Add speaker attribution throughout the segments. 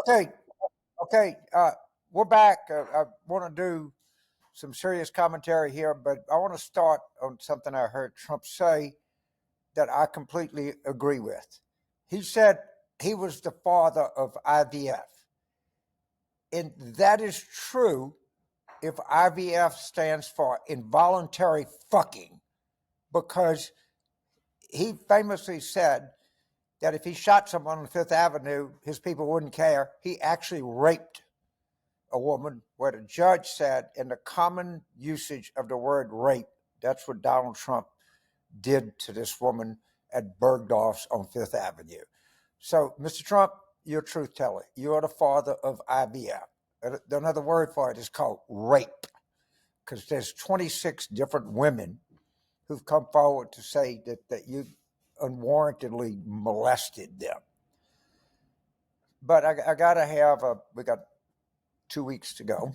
Speaker 1: Okay, okay. We're back. I want to do some serious commentary here, but I want to start on something I heard Trump say that I completely agree with. He said he was the father of IVF. And that is true if IVF stands for involuntary fucking, because he famously said that if he shot someone on Fifth Avenue, his people wouldn't care. He actually raped a woman, where the judge said, in the common usage of the word rape, that's what Donald Trump did to this woman at Bergdorf's on Fifth Avenue. So, Mr. Trump, you're a truth teller. You're the father of IVF. Another word for it is called rape, because there's 26 different women who've come forward to say that you unwarrantedly molested them. But I got to have we got 2 weeks to go.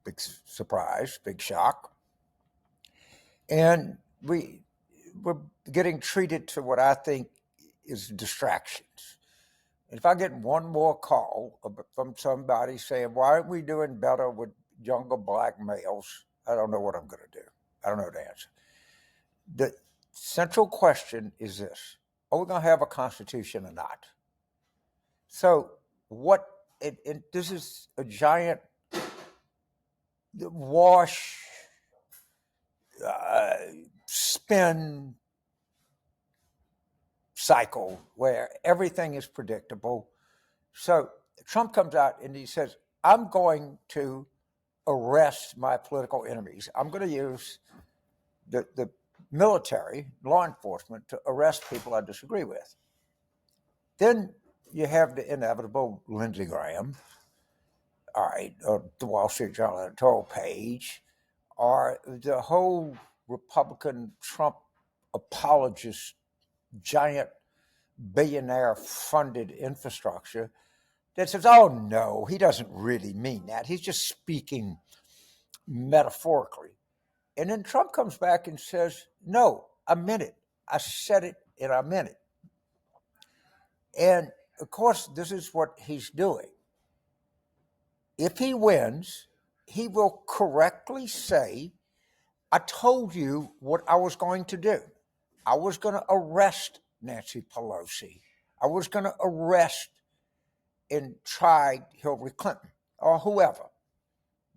Speaker 1: Big surprise, big shock. And we're getting treated to what I think is distractions. And if I get one more call from somebody saying, why aren't we doing better with younger black males? I don't know what I'm going to do. I don't know the answer. The central question is this: are we going to have a constitution or not? So this is a giant wash, spin cycle where everything is predictable. So Trump comes out and he says, I'm going to arrest my political enemies. I'm going to use the military, law enforcement, to arrest people I disagree with. Then you have the inevitable Lindsey Graham, all right, or the Wall Street Journal editorial page, or the whole Republican Trump apologist, giant billionaire funded infrastructure that says, oh no, he doesn't really mean that. He's just speaking metaphorically. And then Trump comes back and says, no, I meant it. I said it and I meant it. And of course, this is what he's doing. If he wins, he will correctly say, I told you what I was going to do. I was going to arrest Nancy Pelosi. I was going to arrest and try Hillary Clinton or whoever,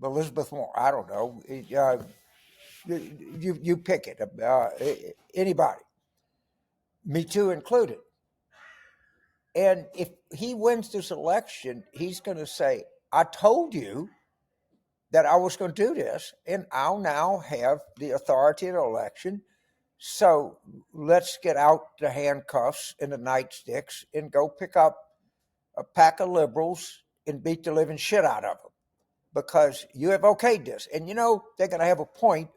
Speaker 1: Elizabeth Warren. I don't know. You pick it. Anybody, me too included. And if he wins this election, he's going to say, I told you that I was going to do this, and I'll now have the authority of the election. So let's get out the handcuffs and the nightsticks and go pick up a pack of liberals and beat the living shit out of them, because you have okayed this. And you know, they're going to have a point,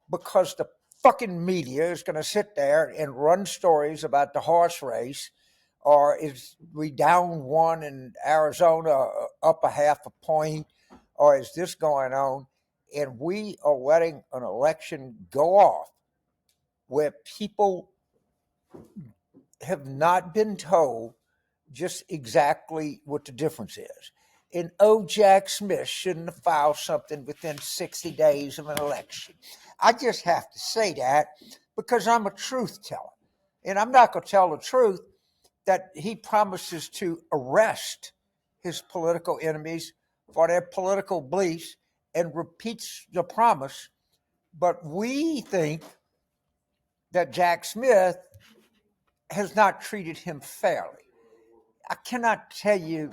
Speaker 1: because the fucking media is going to sit there and run stories about the horse race, or is we down one in Arizona, up a half a point, or is this going on? And we are letting an election go off where people have not been told just exactly what the difference is. And Jack Smith shouldn't have filed something within 60 days of an election. I just have to say that, because I'm a truth teller. And I'm not going to tell the truth that he promises to arrest his political enemies for their political beliefs and repeats the promise. But we think that Jack Smith has not treated him fairly. I cannot tell you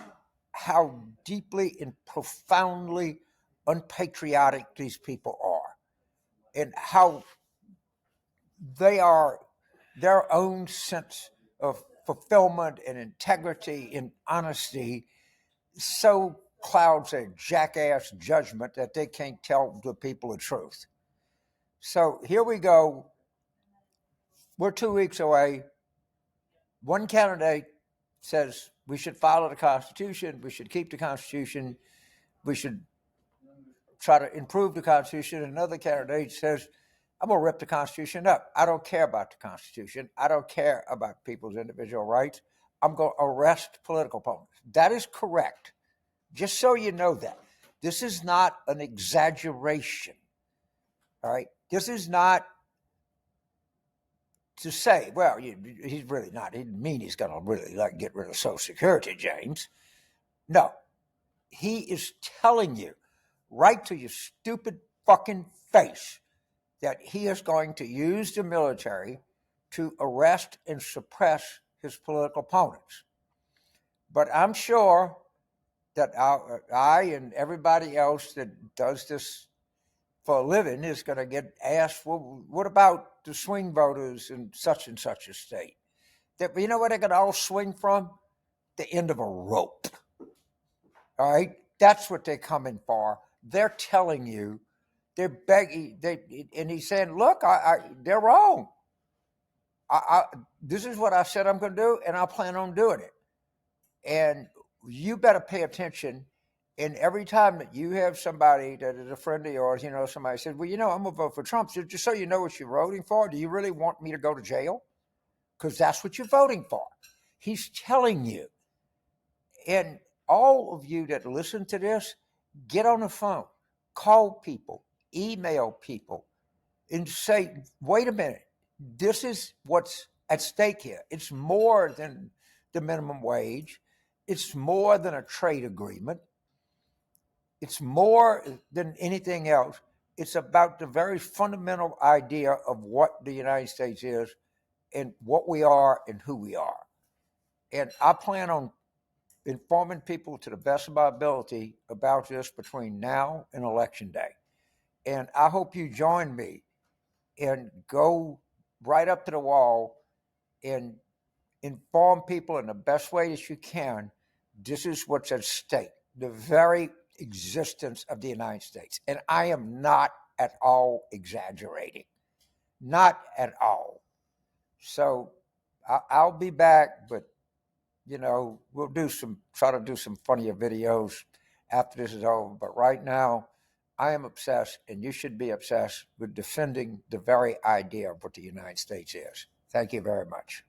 Speaker 1: how deeply and profoundly unpatriotic these people are, and how they are, their own sense of fulfillment and integrity and honesty so clouds their jackass judgment that they can't tell the people the truth. So here we go. We're 2 weeks away. One candidate says we should follow the Constitution, we should keep the Constitution, we should try to improve the Constitution. Another candidate says, I'm going to rip the Constitution up. I don't care about the Constitution. I don't care about people's individual rights. I'm going to arrest political opponents. That is correct. Just so you know that. This is not an exaggeration. All right? This is not to say, well, he's really not. He didn't mean he's going to really get rid of Social Security, James. No. He is telling you right to your stupid fucking face that he is going to use the military to arrest and suppress his political opponents. But I'm sure that I and everybody else that does this for a living is going to get asked, well, what about the swing voters in such and such a state? That, you know where they're going to all swing from? The end of a rope. All right? That's what they're coming for. They're telling you, they're begging, and he's saying, look, they're wrong. This is what I said I'm going to do, and I plan on doing it. And you better pay attention. And every time that you have somebody that is a friend of yours, somebody says, well, I'm going to vote for Trump. So just so you know what you're voting for, do you really want me to go to jail? Because that's what you're voting for. He's telling you. And all of you that listen to this, get on the phone, call people, email people, and say, wait a minute, this is what's at stake here. It's more than the minimum wage. It's more than a trade agreement. It's more than anything else. It's about the very fundamental idea of what the United States is and what we are and who we are. And I plan on informing people to the best of my ability about this between now and Election Day. And I hope you join me and go right up to the wall and inform people in the best way that you can. This is what's at stake, the very existence of the United States. And I am not at all exaggerating, not at all. So I'll be back, but we'll try to do some funnier videos after this is over. But right now, I am obsessed, and you should be obsessed with defending the very idea of what the United States is. Thank you very much.